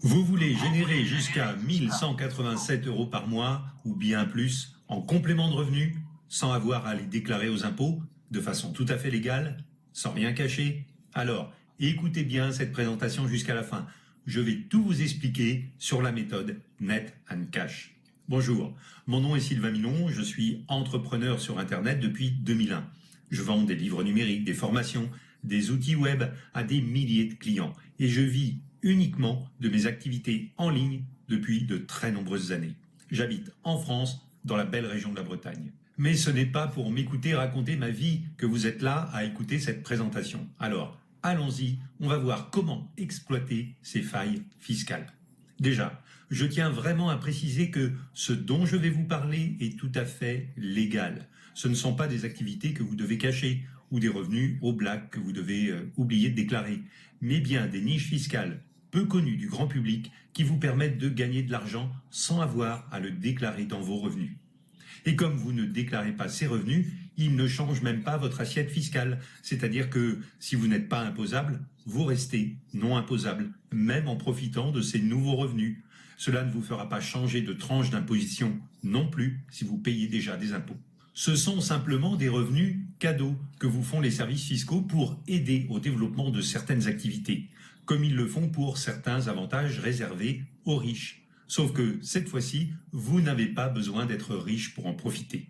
Vous voulez générer jusqu'à 1187 euros par mois ou bien plus en complément de revenus sans avoir à les déclarer aux impôts de façon tout à fait légale, sans rien cacher? Alors, écoutez bien cette présentation jusqu'à la fin. Je vais tout vous expliquer sur la méthode Net and Cash. Bonjour, mon nom est Sylvain Minon, je suis entrepreneur sur Internet depuis 2001. Je vends des livres numériques, des formations, des outils web à des milliers de clients et je vis uniquement de mes activités en ligne depuis de très nombreuses années. J'habite en France, dans la belle région de la Bretagne. Mais ce n'est pas pour m'écouter raconter ma vie que vous êtes là à écouter cette présentation. Alors, allons-y, on va voir comment exploiter ces failles fiscales. Déjà, je tiens vraiment à préciser que ce dont je vais vous parler est tout à fait légal. Ce ne sont pas des activités que vous devez cacher ou des revenus au black que vous devez oublier de déclarer, mais bien des niches fiscales peu connues du grand public qui vous permettent de gagner de l'argent sans avoir à le déclarer dans vos revenus. Et comme vous ne déclarez pas ces revenus, ils ne changent même pas votre assiette fiscale. C'est-à-dire que si vous n'êtes pas imposable, vous restez non imposable, même en profitant de ces nouveaux revenus. Cela ne vous fera pas changer de tranche d'imposition non plus si vous payez déjà des impôts. Ce sont simplement des revenus cadeaux que vous font les services fiscaux pour aider au développement de certaines activités, comme ils le font pour certains avantages réservés aux riches. Sauf que cette fois-ci, vous n'avez pas besoin d'être riche pour en profiter.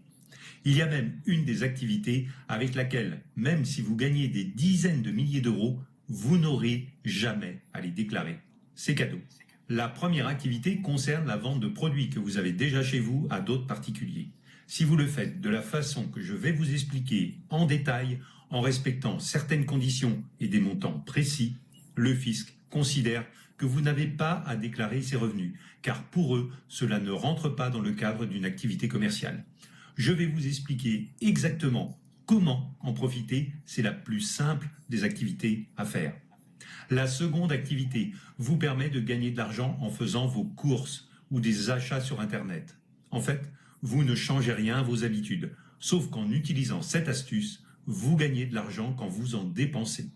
Il y a même une des activités avec laquelle, même si vous gagnez des dizaines de milliers d'euros, vous n'aurez jamais à les déclarer. C'est cadeau. La première activité concerne la vente de produits que vous avez déjà chez vous à d'autres particuliers. Si vous le faites de la façon que je vais vous expliquer en détail, en respectant certaines conditions et des montants précis, le fisc considère que vous n'avez pas à déclarer ces revenus, car pour eux, cela ne rentre pas dans le cadre d'une activité commerciale. Je vais vous expliquer exactement comment en profiter, c'est la plus simple des activités à faire. La seconde activité vous permet de gagner de l'argent en faisant vos courses ou des achats sur Internet. En fait, vous ne changez rien à vos habitudes, sauf qu'en utilisant cette astuce, vous gagnez de l'argent quand vous en dépensez.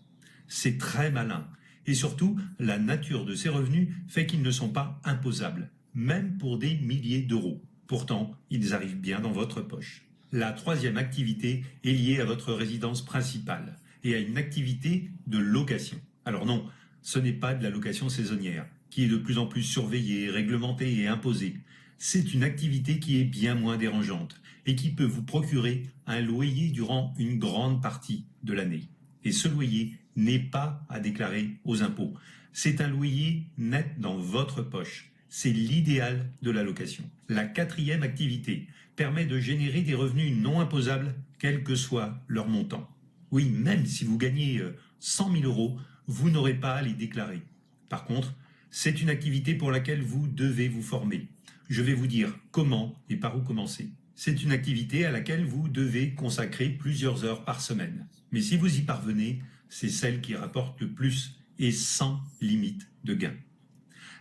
C'est très malin. Et surtout, la nature de ces revenus fait qu'ils ne sont pas imposables, même pour des milliers d'euros. Pourtant, ils arrivent bien dans votre poche. La troisième activité est liée à votre résidence principale et à une activité de location. Alors non, ce n'est pas de la location saisonnière, qui est de plus en plus surveillée, réglementée et imposée. C'est une activité qui est bien moins dérangeante et qui peut vous procurer un loyer durant une grande partie de l'année. Et ce loyer n'est pas à déclarer aux impôts. C'est un loyer net dans votre poche. C'est l'idéal de la location. La quatrième activité permet de générer des revenus non imposables, quel que soit leur montant. Oui, même si vous gagnez 100 000 euros, vous n'aurez pas à les déclarer. Par contre, c'est une activité pour laquelle vous devez vous former. Je vais vous dire comment et par où commencer. C'est une activité à laquelle vous devez consacrer plusieurs heures par semaine. Mais si vous y parvenez, c'est celle qui rapporte le plus et sans limite de gain.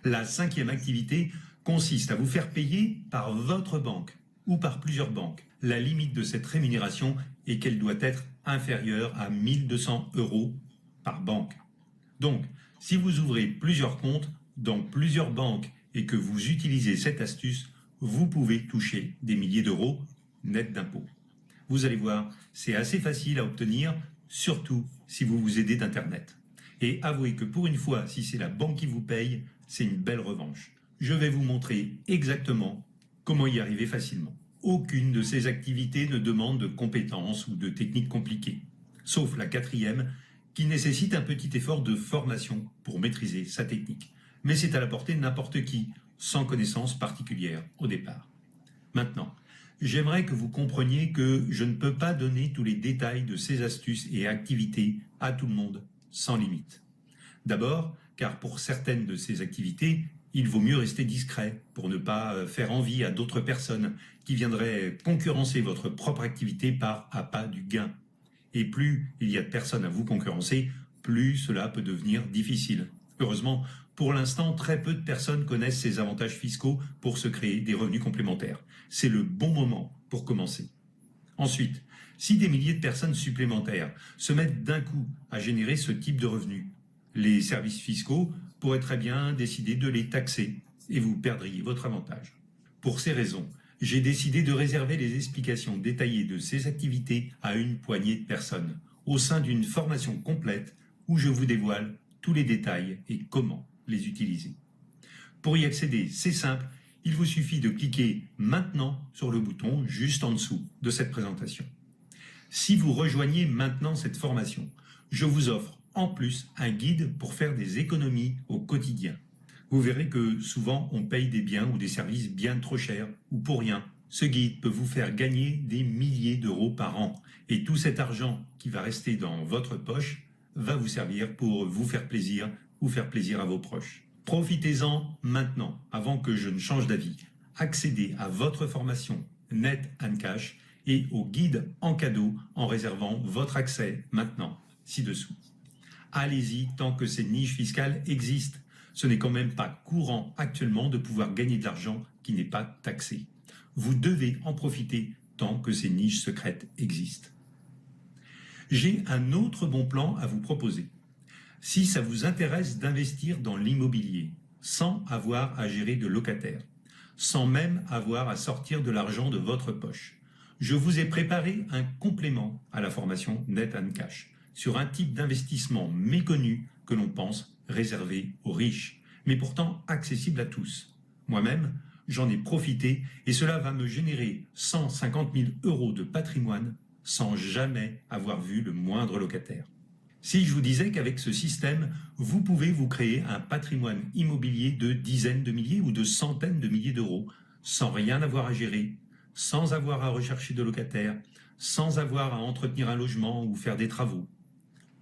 La cinquième activité consiste à vous faire payer par votre banque ou par plusieurs banques. La limite de cette rémunération est qu'elle doit être inférieure à 1200 euros par banque. Donc, si vous ouvrez plusieurs comptes dans plusieurs banques et que vous utilisez cette astuce, vous pouvez toucher des milliers d'euros net d'impôts. Vous allez voir, c'est assez facile à obtenir, surtout si vous vous aidez d'Internet. Et avouez que pour une fois, si c'est la banque qui vous paye, c'est une belle revanche. Je vais vous montrer exactement comment y arriver facilement. Aucune de ces activités ne demande de compétences ou de techniques compliquées, sauf la quatrième qui nécessite un petit effort de formation pour maîtriser sa technique. Mais c'est à la portée de n'importe qui, sans connaissance particulière au départ. Maintenant, j'aimerais que vous compreniez que je ne peux pas donner tous les détails de ces astuces et activités à tout le monde, sans limite. D'abord, car pour certaines de ces activités, il vaut mieux rester discret pour ne pas faire envie à d'autres personnes qui viendraient concurrencer votre propre activité par appât du gain. Et plus il y a de personnes à vous concurrencer, plus cela peut devenir difficile. Heureusement, pour l'instant, très peu de personnes connaissent ces avantages fiscaux pour se créer des revenus complémentaires. C'est le bon moment pour commencer. Ensuite, si des milliers de personnes supplémentaires se mettent d'un coup à générer ce type de revenus, Les services fiscaux pourraient très bien décider de les taxer et vous perdriez votre avantage. Pour ces raisons, j'ai décidé de réserver les explications détaillées de ces activités à une poignée de personnes, au sein d'une formation complète où je vous dévoile tous les détails et comment les utiliser. Pour y accéder, c'est simple, il vous suffit de cliquer maintenant sur le bouton juste en dessous de cette présentation. Si vous rejoignez maintenant cette formation, je vous offre en plus un guide pour faire des économies au quotidien. Vous verrez que souvent on paye des biens ou des services bien trop chers ou pour rien. Ce guide peut vous faire gagner des milliers d'euros par an. Et tout cet argent qui va rester dans votre poche va vous servir pour vous faire plaisir ou faire plaisir à vos proches. Profitez-en maintenant, avant que je ne change d'avis. Accédez à votre formation Net and Cash et au guide en cadeau en réservant votre accès maintenant, ci-dessous. Allez-y tant que ces niches fiscales existent. Ce n'est quand même pas courant actuellement de pouvoir gagner de l'argent qui n'est pas taxé. Vous devez en profiter tant que ces niches secrètes existent. J'ai un autre bon plan à vous proposer. Si ça vous intéresse d'investir dans l'immobilier, sans avoir à gérer de locataires, sans même avoir à sortir de l'argent de votre poche, je vous ai préparé un complément à la formation Net and Cash sur un type d'investissement méconnu que l'on pense réservé aux riches, mais pourtant accessible à tous. Moi-même, j'en ai profité et cela va me générer 150 000 € de patrimoine sans jamais avoir vu le moindre locataire. Si je vous disais qu'avec ce système, vous pouvez vous créer un patrimoine immobilier de dizaines de milliers ou de centaines de milliers d'euros, sans rien avoir à gérer, sans avoir à rechercher de locataires, sans avoir à entretenir un logement ou faire des travaux.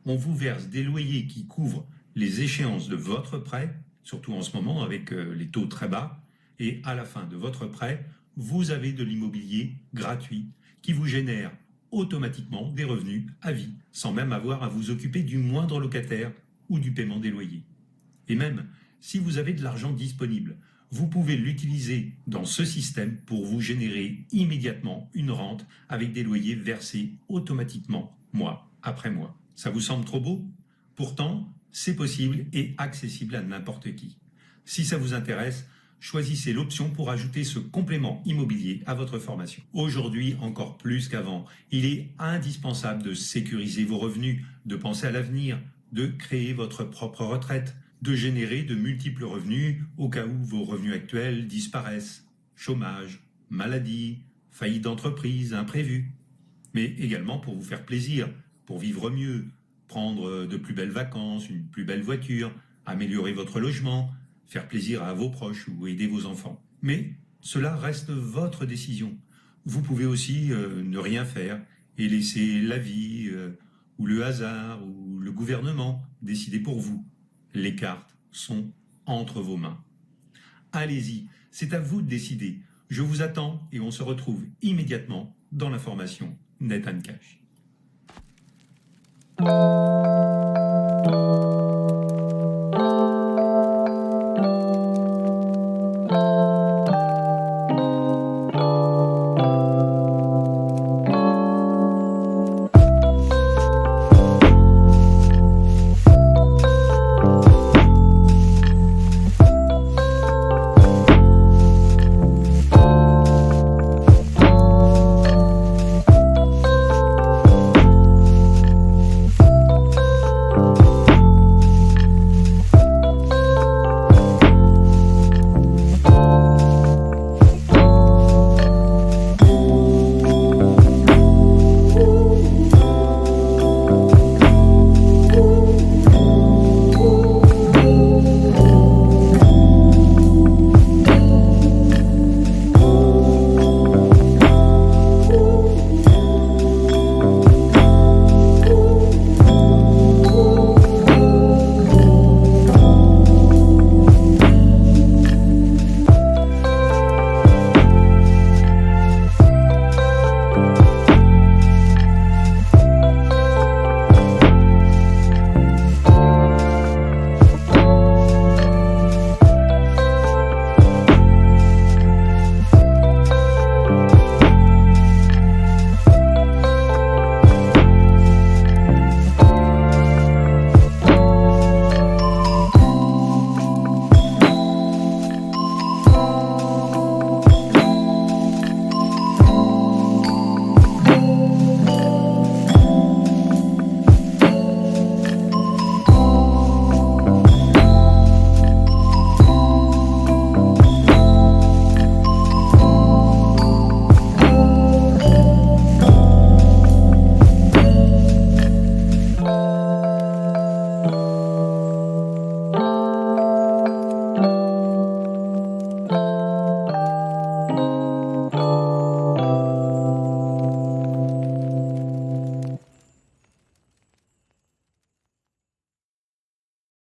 On vous verse des loyers qui couvrent les échéances de votre prêt, surtout en ce moment avec les taux très bas, et à la fin de votre prêt, vous avez de l'immobilier gratuit qui vous génère automatiquement des revenus à vie, sans même avoir à vous occuper du moindre locataire ou du paiement des loyers. Et même si vous avez de l'argent disponible, vous pouvez l'utiliser dans ce système pour vous générer immédiatement une rente avec des loyers versés automatiquement, mois après mois. Ça vous semble trop beau? Pourtant, c'est possible et accessible à n'importe qui. Si ça vous intéresse, choisissez l'option pour ajouter ce complément immobilier à votre formation. Aujourd'hui, encore plus qu'avant, il est indispensable de sécuriser vos revenus, de penser à l'avenir, de créer votre propre retraite, de générer de multiples revenus au cas où vos revenus actuels disparaissent. Chômage, maladie, faillite d'entreprise, imprévu. Mais également pour vous faire plaisir, pour vivre mieux, prendre de plus belles vacances, une plus belle voiture, améliorer votre logement, faire plaisir à vos proches ou aider vos enfants. Mais cela reste votre décision. Vous pouvez aussi ne rien faire et laisser la vie ou le hasard ou le gouvernement décider pour vous. Les cartes sont entre vos mains. Allez-y, c'est à vous de décider. Je vous attends et on se retrouve immédiatement dans la formation Net and Cash.